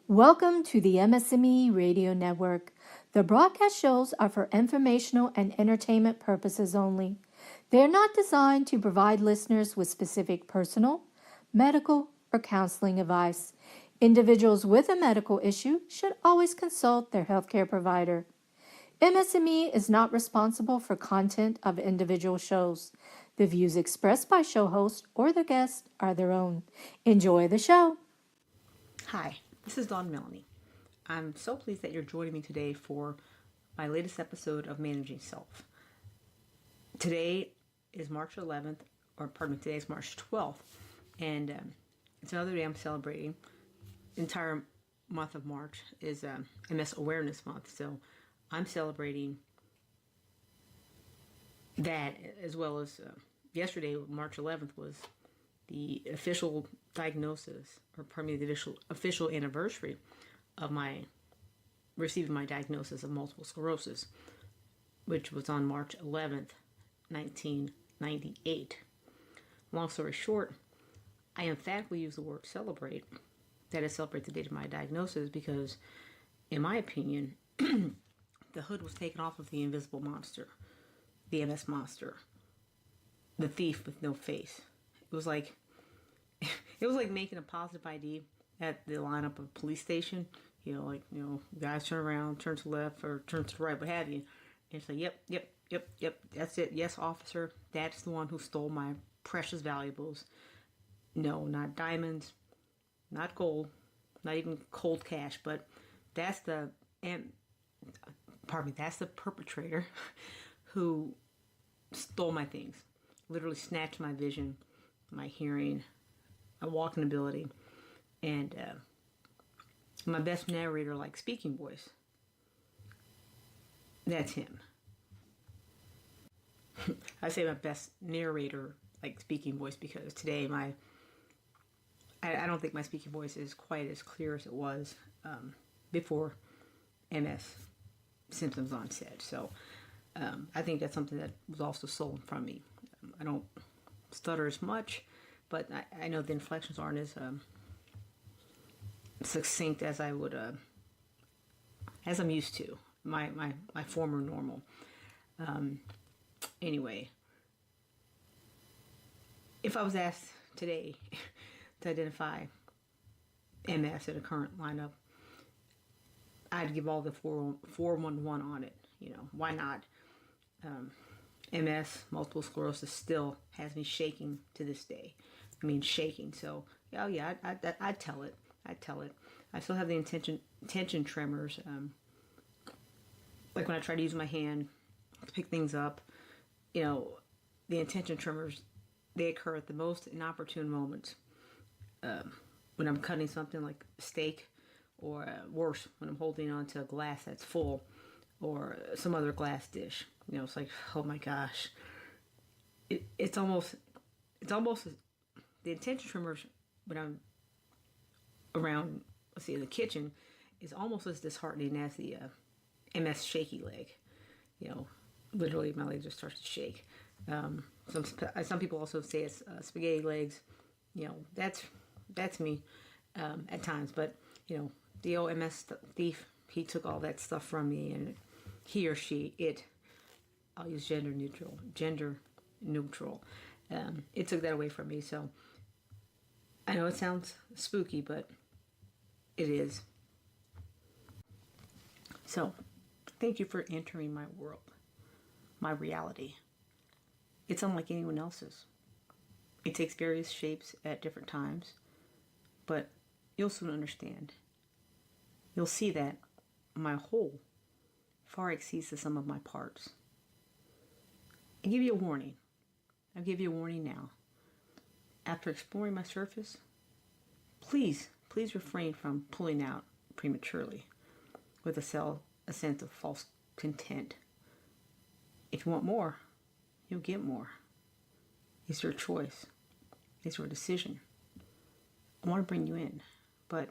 Welcome to the MS&Me Radio Network. The broadcast shows are for informational and entertainment purposes only. They are not designed to provide listeners with specific personal, medical, or counseling advice. Individuals with a medical issue should always consult their healthcare provider. MS&Me is not responsible for content of individual shows. The views expressed by show hosts or their guests are their own. Enjoy the show. Hi, this is Dawn Melanie. I'm so pleased that you're joining me today for my latest episode of Managing Self. Today is March 11th, today is March 12th, and it's another day I'm celebrating. The entire month of March is MS Awareness Month, so I'm celebrating that, as well as yesterday, March 11th, was the official diagnosis, the official anniversary of my receiving my diagnosis of multiple sclerosis, which was on March 11th, 1998. Long story short, I emphatically use the word celebrate, that is, celebrate the date of my diagnosis, because, in my opinion, the hood was taken off of the invisible monster, the MS monster, the thief with no face. It was like making a positive ID at the lineup of a police station. Guys turn around, turn to the left, or turn to the right, what have you. And say, yep, that's it. Yes, officer, that's the one who stole my precious valuables. No, not diamonds, not gold, not even cold cash, but that's the perpetrator who stole my things. Literally snatched my vision, my hearing, my walking ability, and my best narrator, like speaking voice. That's him. I say my best narrator, like speaking voice, because today I don't think my speaking voice is quite as clear as it was before MS symptoms onset. So I think that's something that was also stolen from me. I don't stutter as much, but I know the inflections aren't as succinct as I would, as I'm used to, my former normal. Anyway, if I was asked today to identify MS in a current lineup, I'd give all the 411 on it. Why not? MS, multiple sclerosis, still has me shaking to this day. Shaking. So, I'd tell it. I still have the tension tremors. Like when I try to use my hand to pick things up, the intention tremors, they occur at the most inopportune moments. When I'm cutting something like steak, or worse, when I'm holding onto a glass that's full, or some other glass dish. It's like, oh my gosh. It's almost the intention tremors when I'm around, let's see, in the kitchen, is almost as disheartening as the MS shaky leg. Literally my leg just starts to shake. Some people also say it's spaghetti legs. That's me at times. But the old MS thief, he took all that stuff from me, and he or she, I'll use gender neutral. It took that away from me. So I know it sounds spooky, but it is. So thank you for entering my world, my reality. It's unlike anyone else's. It takes various shapes at different times, but you'll soon understand. You'll see that my whole far exceeds the sum of my parts. I give you a warning. I'll give you a warning now. After exploring my surface, please refrain from pulling out prematurely with a sense of false content. If you want more, you'll get more. It's your choice. It's your decision. I want to bring you in, but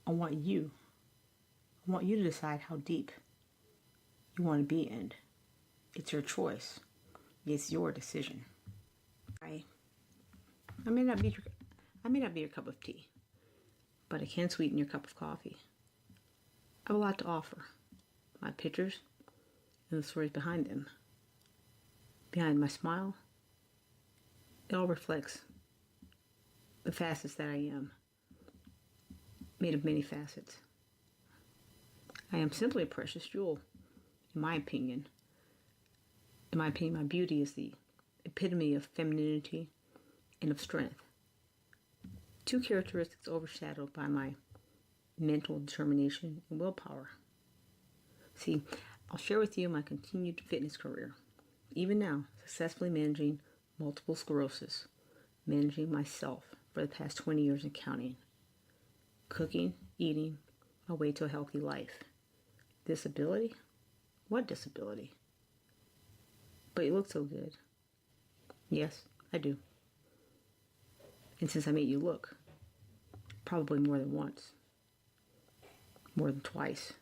I want you to decide how deep you want to be in. It's your choice. It's your decision. I may not be your cup of tea, but but I can sweeten your cup of coffee. I have a lot to offer. My pictures and the stories behind them. Behind my smile, it all reflects the facets that I am, made of many facets. I am simply a precious jewel, in my opinion. In my opinion, my beauty is the epitome of femininity and of strength. Two characteristics overshadowed by my mental determination and willpower. See, I'll share with you my continued fitness career. Even now, successfully managing multiple sclerosis, managing myself for the past 20 years and counting. Cooking, eating, my way to a healthy life. Disability? What disability? But you look so good. Yes, I do. And since I made you look, probably more than once, more than twice,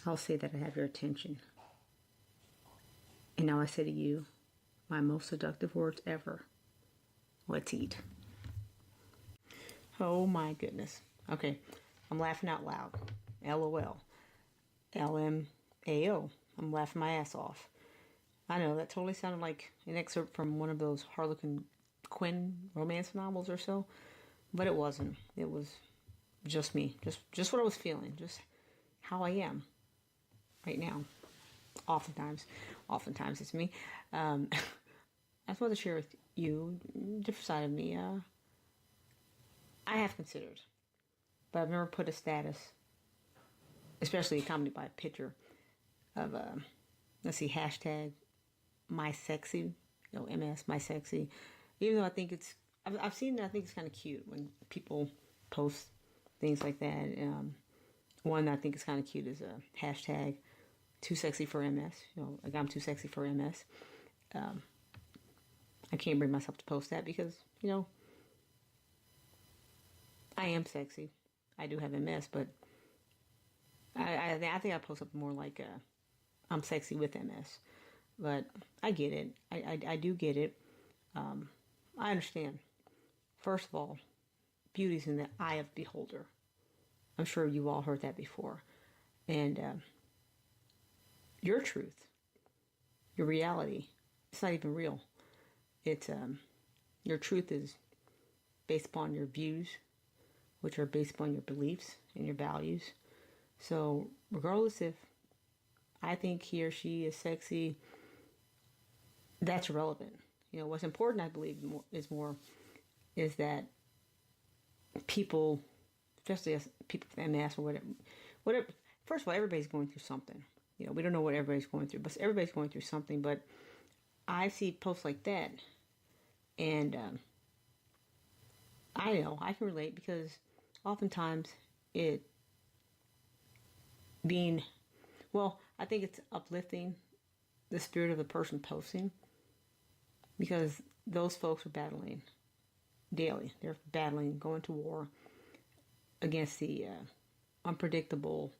I'll say that I have your attention. And now I say to you, my most seductive words ever, let's eat. Oh my goodness. Okay, I'm laughing out loud. LOL. LMAO. I'm laughing my ass off. I know, that totally sounded like an excerpt from one of those Harlequin Quinn romance novels or so, but it wasn't. It was just me. Just what I was feeling. Just how I am right now. Oftentimes it's me. I just wanted to share with you a different side of me. I have considered, but I've never put a status, especially accompanied by a picture of hashtag my sexy, MS my sexy. Even though I think I've seen it, I think it's kind of cute when people post things like that. One that I think is kind of cute is a hashtag too sexy for MS. Like I'm too sexy for MS. I can't bring myself to post that because, I am sexy. I do have MS, but I think I post something more like I'm sexy with MS. But I get it. I do get it. I understand. First of all, beauty's in the eye of the beholder. I'm sure you all heard that before. And your truth, your reality, it's not even real. It's your truth is based upon your views, which are based upon your beliefs and your values. So regardless if I think he or she is sexy, that's irrelevant. What's important, I believe, is that people, especially as people with MS or whatever. First of all, everybody's going through something. We don't know what everybody's going through, but everybody's going through something. But I see posts like that, and I know I can relate because oftentimes I think it's uplifting the spirit of the person posting because those folks are battling daily. They're battling, going to war against the unpredictable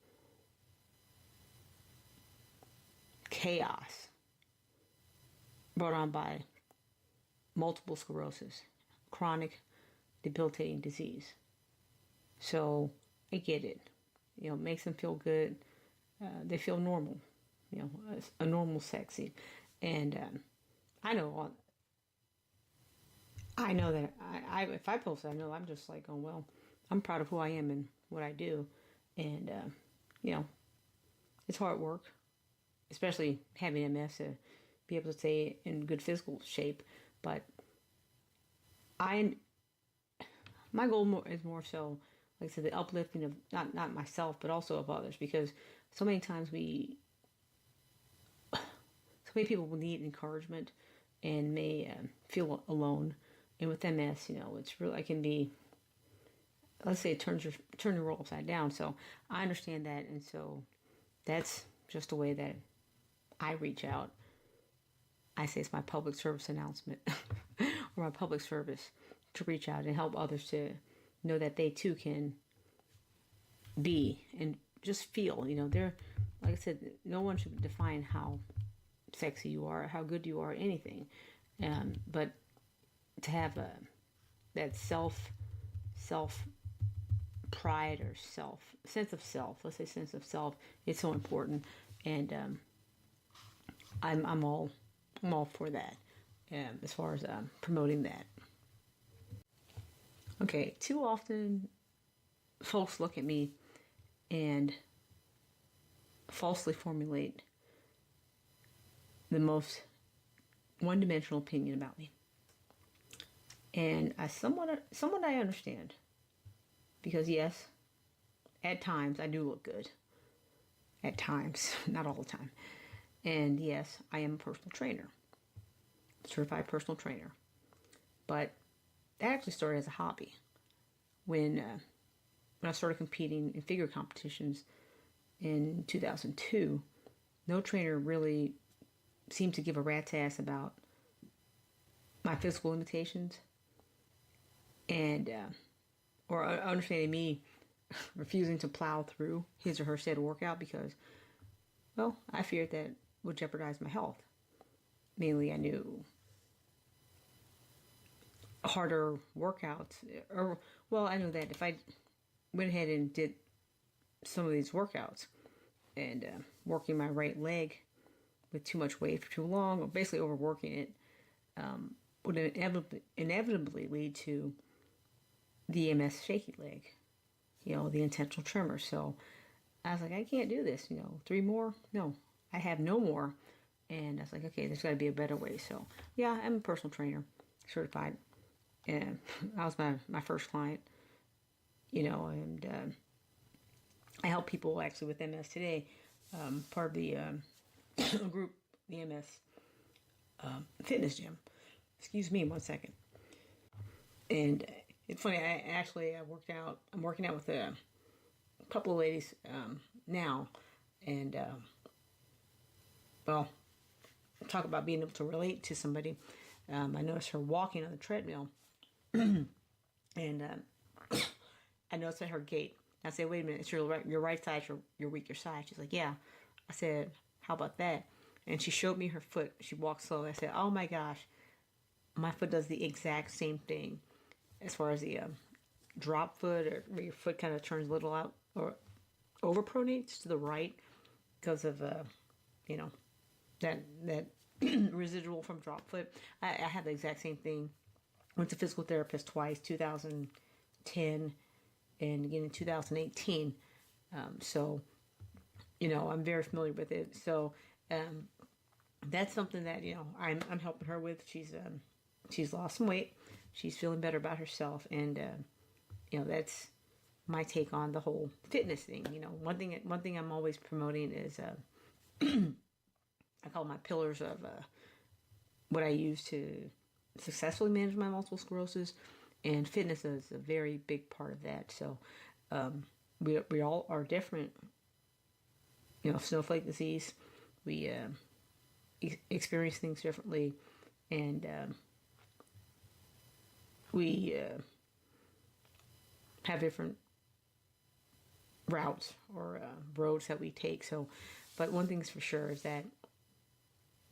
chaos brought on by multiple sclerosis, chronic debilitating disease. So I get it. It makes them feel good. They feel normal. A normal sexy. And I know that if I post, I know I'm just like, oh, well, I'm proud of who I am and what I do. And, it's hard work, especially having MS to be able to stay in good physical shape. But my goal is more so, like I said, the uplifting of not myself, but also of others, because so many times so many people will need encouragement and may feel alone. And with MS, it's really, it can be, let's say it turn your role upside down. So I understand that, and so that's just a way that I reach out. I say it's my public service announcement or my public service to reach out and help others to know that they too can be and just feel. They're, like I said, no one should define how sexy you are, how good you are, anything. But to have that self pride or sense of self. Let's say sense of self. It's so important, and I'm all for that. As far as promoting that. Okay, too often folks look at me and falsely formulate the most one-dimensional opinion about me. And I somewhat I understand. Because yes, at times I do look good. At times, not all the time. And yes, I am a personal trainer. Certified personal trainer. But that actually started as a hobby. When I started competing in figure competitions in 2002, no trainer really seemed to give a rat's ass about my physical limitations, and or understanding me refusing to plow through his or her said workout because, well, I feared that would jeopardize my health. Mainly, I knew harder workouts, or, well, I know that if I went ahead and did some of these workouts and working my right leg with too much weight for too long, or basically overworking it, would inevitably lead to the MS shaky leg, the intentional tremor. So I was like, I can't do this, 3 more? No, I have no more. And I was like, okay, there's got to be a better way. So yeah, I'm a personal trainer, certified. And I was my first client, and I help people actually with MS today. Part of the group, the MS fitness gym. Excuse me 1 second. And it's funny, I'm working out with a couple of ladies now. And, well, talk about being able to relate to somebody. I noticed her walking on the treadmill. And I noticed at her gait. I said, wait a minute, it's your right side, your weaker side. She's like, yeah. I said, how about that? And she showed me her foot. She walked slowly. I said, oh my gosh, my foot does the exact same thing as far as the drop foot, or where your foot kind of turns a little out or overpronates to the right because of, that residual from drop foot. I have the exact same thing. Went to physical therapist twice, 2010 and again in 2018. So, I'm very familiar with it. So, that's something that, I'm helping her with. She's lost some weight. She's feeling better about herself. And, that's my take on the whole fitness thing. One thing I'm always promoting is, I call my pillars of, what I use to successfully manage my multiple sclerosis, and fitness is a very big part of that. So we all are different. Snowflake disease, we experience things differently, and we have different routes or roads that we take. So, but one thing's for sure is that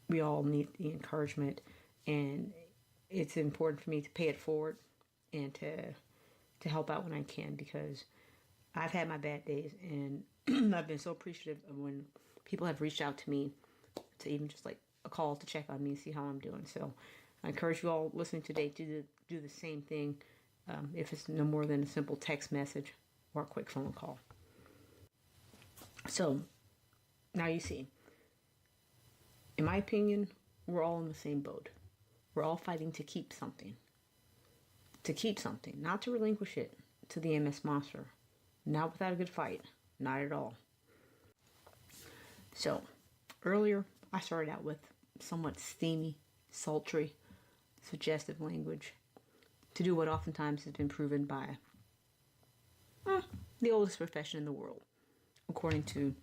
we all need the encouragement, and it's important for me to pay it forward and to help out when I can, because I've had my bad days, and I've been so appreciative of when people have reached out to me to even just like a call to check on me and see how I'm doing. So I encourage you all listening today to do the same thing, if it's no more than a simple text message or a quick phone call. So now you see, in my opinion, we're all in the same boat. We're all fighting to keep something. To keep something, not to relinquish it to the MS monster. Not without a good fight. Not at all. So, earlier I started out with somewhat steamy, sultry, suggestive language to do what oftentimes has been proven by the oldest profession in the world, according to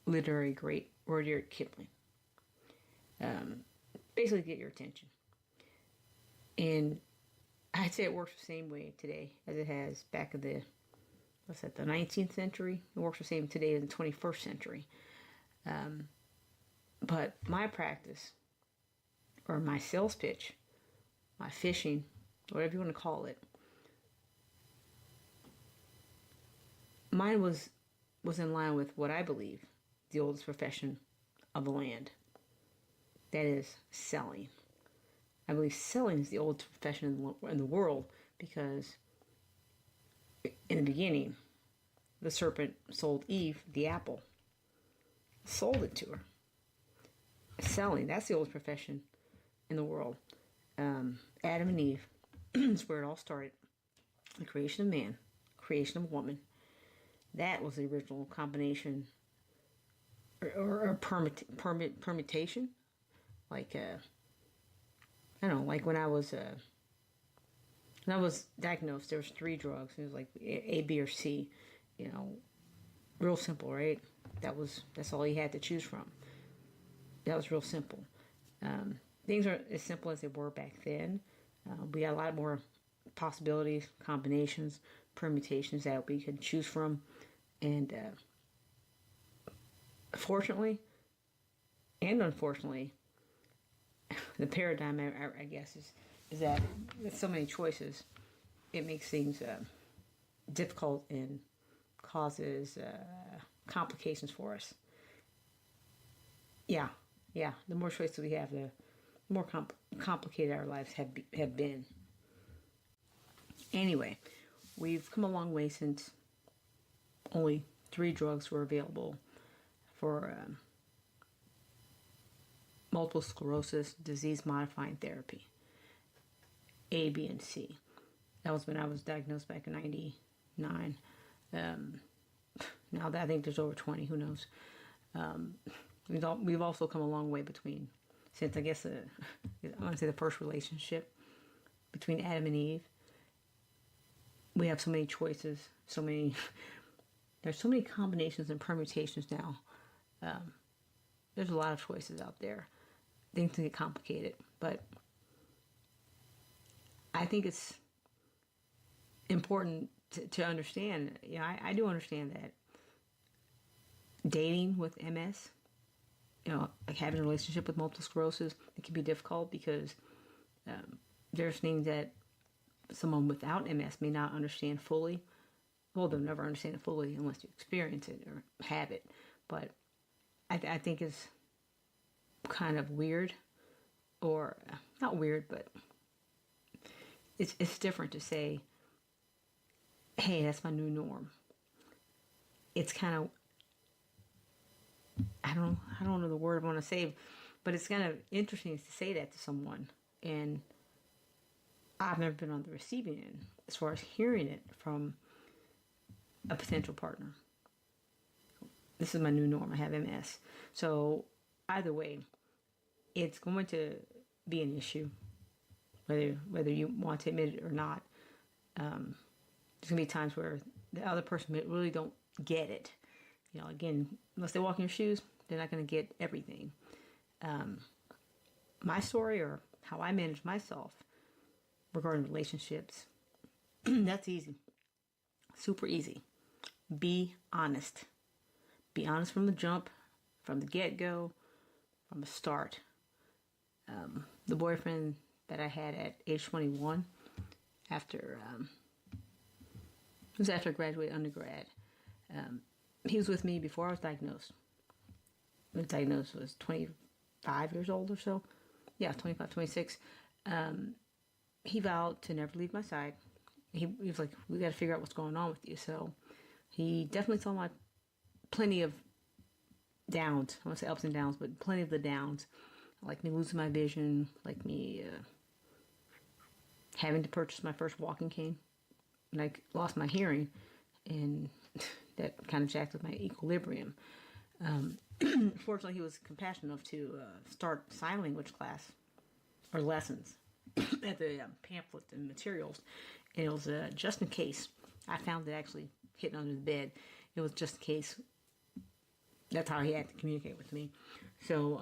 literary great Rudyard Kipling. Basically get your attention. And I'd say it works the same way today as it has back in the 19th century. It works the same today as the 21st century. But my practice, or my sales pitch, my fishing, whatever you want to call it, mine was in line with what I believe the oldest profession of the land. That is selling. I believe selling is the oldest profession in the world because in the beginning, the serpent sold Eve the apple, sold it to her. Selling, that's the oldest profession in the world. Adam and Eve is where it all started. The creation of man, creation of woman. That was the original combination or permutation. Like, I don't know, like when I was diagnosed, there was 3 drugs. It was like A, B, or C. You know, real simple, right? That's all you had to choose from. That was real simple. Things are as simple as they were back then. We got a lot more possibilities, combinations, permutations that we could choose from. And fortunately and unfortunately, the paradigm, I guess, is that with so many choices, it makes things difficult and causes complications for us. Yeah. The more choices we have, the more complicated our lives have been. Anyway, we've come a long way since only 3 drugs were available for multiple sclerosis disease-modifying therapy, A, B, and C. That was when I was diagnosed back in '99. Now that I think there's over 20, who knows? We've also come a long way since I guess I want to say the first relationship between Adam and Eve. We have so many choices, there's so many combinations and permutations now. There's a lot of choices out there. Things can get complicated, but I think it's important to understand. You know, I do understand that dating with MS, like having a relationship with multiple sclerosis, it can be difficult because there's things that someone without MS may not understand fully. Well, they'll never understand it fully unless you experience it or have it. But I think it's kind of weird, or not weird, but it's different to say, hey, that's my new norm. It's kind of, I don't know the word I want to say, but it's kind of interesting to say that to someone. And I've never been on the receiving end as far as hearing it from a potential partner. This is my new norm. I have MS. So either way, it's going to be an issue, whether you want to admit it or not. There's going to be times where the other person really don't get it. Again, unless they walk in your shoes, they're not going to get everything. My story, or how I manage myself regarding relationships, that's easy. Super easy. Be honest. Be honest from the jump, from the get-go, from the start. The boyfriend that I had at age 21, it was after I graduated undergrad. He was with me before I was diagnosed. I was diagnosed when I was 25 years old or so. Yeah, 25, 26. He vowed to never leave my side. He was like, we got to figure out what's going on with you. So he definitely saw my plenty of downs. I want to say ups and downs, but plenty of the downs. Like me losing my vision, like me having to purchase my first walking cane. And I lost my hearing, and that kind of jacked with my equilibrium. Fortunately, he was compassionate enough to start sign language class or lessons at the pamphlet and materials. And it was just in case. I found it actually hidden under the bed. It was just in case. That's how he had to communicate with me. So,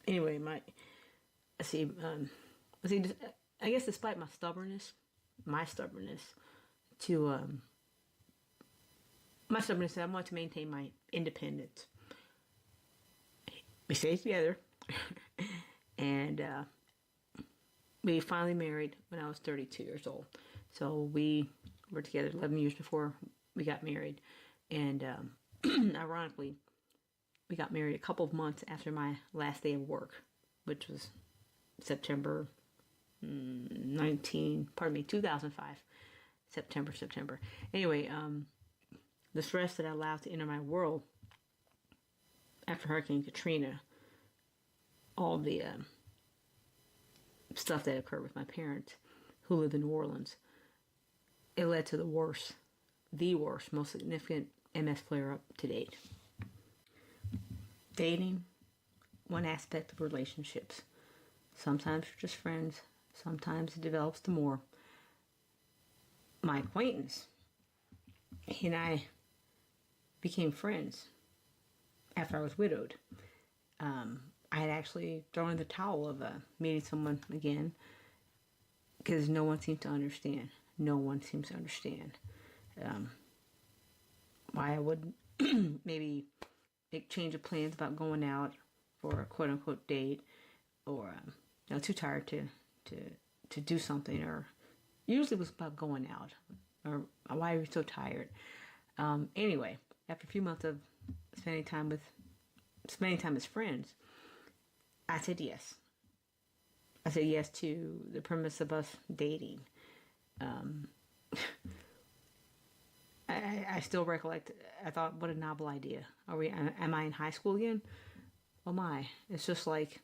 anyway, I guess despite my stubbornness I want to maintain my independence. We stay together, and we finally married when I was 32 years old. So we were together 11 years before we got married. And ironically, we got married a couple of months after my last day of work, which was September 2005. September. Anyway, the stress that I allowed to enter my world after Hurricane Katrina, all the stuff that occurred with my parents who lived in New Orleans, it led to the worst, most significant MS flare up to date. Dating, one aspect of relationships. Sometimes you're just friends, sometimes it develops to more. My acquaintance, he and I became friends after I was widowed. I had actually thrown in the towel of meeting someone again because no one seems to understand. Why I would maybe make change of plans about going out for a quote unquote date, or too tired to do something, or usually it was about going out, or why are you so tired? Anyway, after a few months of spending time as friends, I said yes. I said yes to the premise of us dating. I still recollect. I thought, what a novel idea. Am I in high school again? Oh my! It's just like.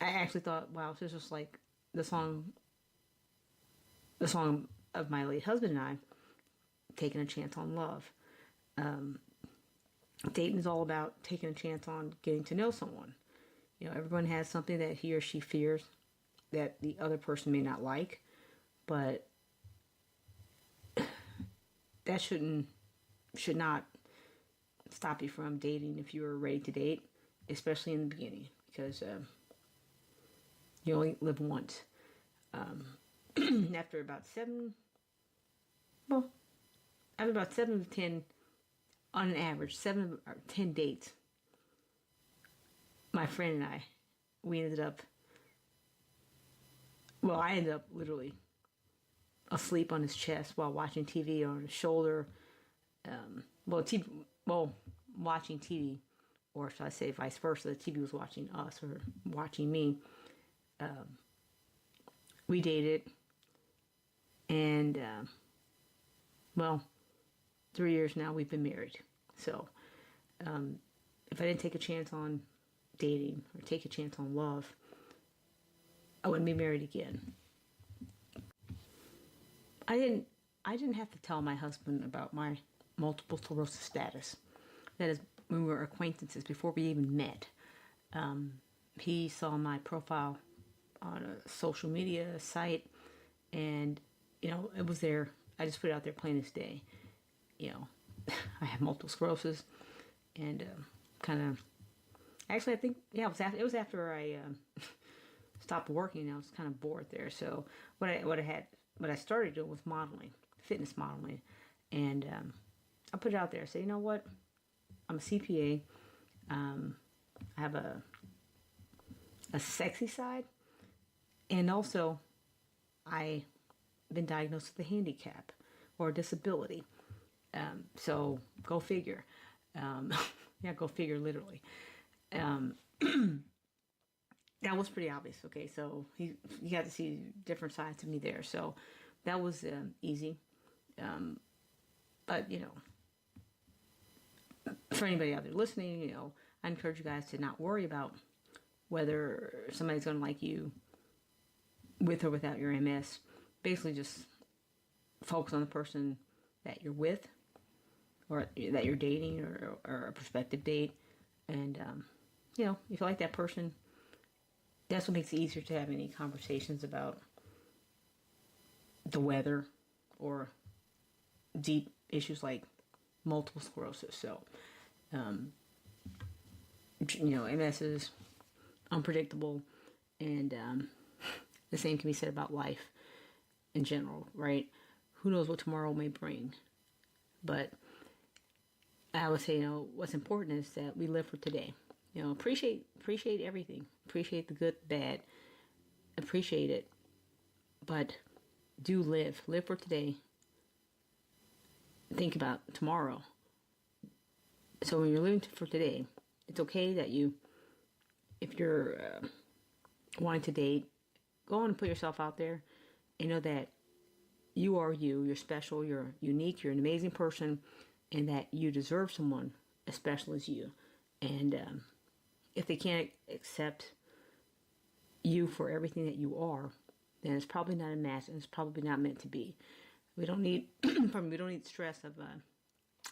I actually thought, wow, this is just like the song of my late husband and I, taking a chance on love. Dating is all about taking a chance on getting to know someone. Everyone has something that he or she fears that the other person may not like, but that should not stop you from dating if you're ready to date, especially in the beginning, because you only live once. After about 7 to 10, on an average, 7 or 10 dates, my friend and I, I ended up literally asleep on his chest while watching TV, on his shoulder. Watching TV, or should I say vice versa, the TV was watching us or watching me. We dated, and 3 years now we've been married. So if I didn't take a chance on dating or take a chance on love, I wouldn't be married again. I didn't have to tell my husband about my multiple sclerosis status. That is, when we were acquaintances before we even met. He saw my profile on a social media site, and it was there. I just put it out there plain as day. I have multiple sclerosis, and actually I think it was after I stopped working. I was kind of bored there, so what I started doing was modeling, fitness modeling, and I put it out there. I said, you know what, I'm a CPA. I have a sexy side, and also I've been diagnosed with a handicap or a disability. So go figure. Go figure literally. That was pretty obvious. Okay, so you got to see different sides of me there. So that was easy. But for anybody out there listening, I encourage you guys to not worry about whether somebody's going to like you with or without your MS. Basically, just focus on the person that you're with, or that you're dating, or a prospective date. And, if you like that person, that's what makes it easier to have any conversations about the weather or deep issues like multiple sclerosis. So, MS is unpredictable, and the same can be said about life in general, right? Who knows what tomorrow may bring? But I would say, what's important is that we live for today. Appreciate everything. Appreciate the good, bad. appreciate it, but do live. Live for today. Think about tomorrow. So when you're living for today, it's okay that if you're wanting to date, go on and put yourself out there and know that you are you, you're special, you're unique, you're an amazing person, and that you deserve someone as special as you. And if they can't accept you for everything that you are, then it's probably not a match, and it's probably not meant to be. We don't need, we don't need stress of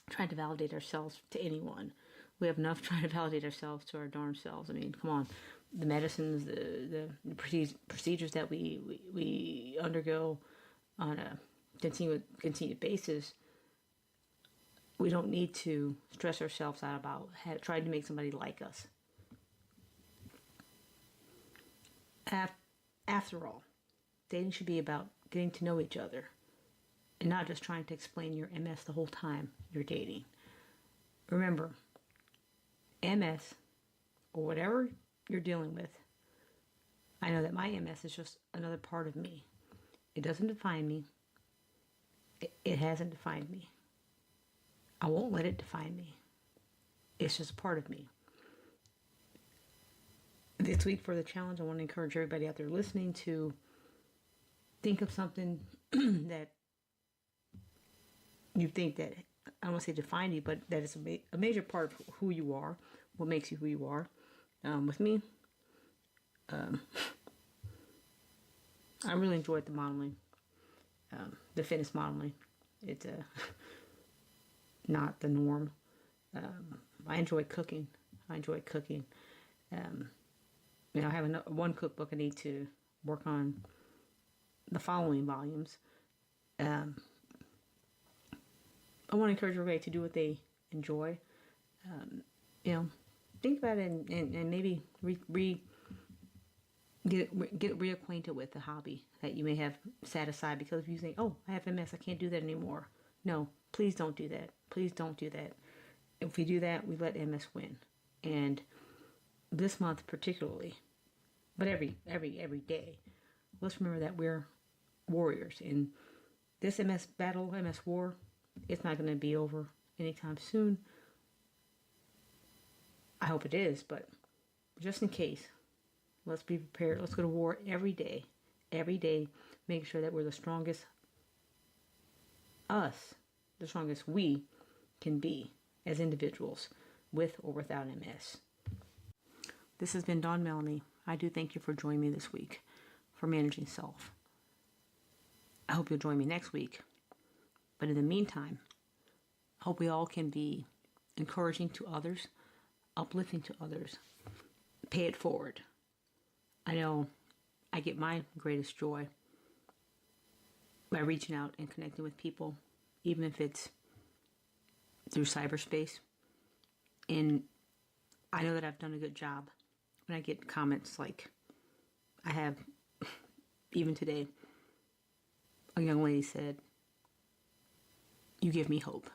trying to validate ourselves to anyone. We have enough trying to validate ourselves to our darn selves. I mean, come on, the medicines, the procedures that we undergo on a continued basis. We don't need to stress ourselves out about trying to make somebody like us. After all, dating should be about getting to know each other and not just trying to explain your MS the whole time you're dating. Remember, MS, or whatever you're dealing with, I know that my MS is just another part of me. It doesn't define me. It hasn't defined me. I won't let it define me. It's just a part of me. This week for the challenge, I want to encourage everybody out there listening to think of something that you think that, I don't want to say define you, but that is a major part of who you are, what makes you who you are. With me, I really enjoyed the modeling, the fitness modeling. It's not the norm. I enjoy cooking. I have one cookbook I need to work on the following volumes. I want to encourage everybody to do what they enjoy. Think about it and maybe get reacquainted with the hobby that you may have set aside because if you think, oh, I have MS, I can't do that anymore. No, please don't do that. Please don't do that. If we do that, we let MS win. And this month particularly, but every day, let's remember that we're warriors. And this MS battle, MS war, it's not going to be over anytime soon. I hope it is, but just in case, let's be prepared. Let's go to war every day. Every day, make sure that we're the strongest the strongest we can be as individuals, with or without MS. This has been Dawn Melanie. I do thank you for joining me this week for Managing Self. I hope you'll join me next week. But in the meantime, I hope we all can be encouraging to others, uplifting to others. Pay it forward. I know I get my greatest joy by reaching out and connecting with people, even if it's through cyberspace. And I know that I've done a good job when I get comments like I have. Even today, a young lady said, "You give me hope."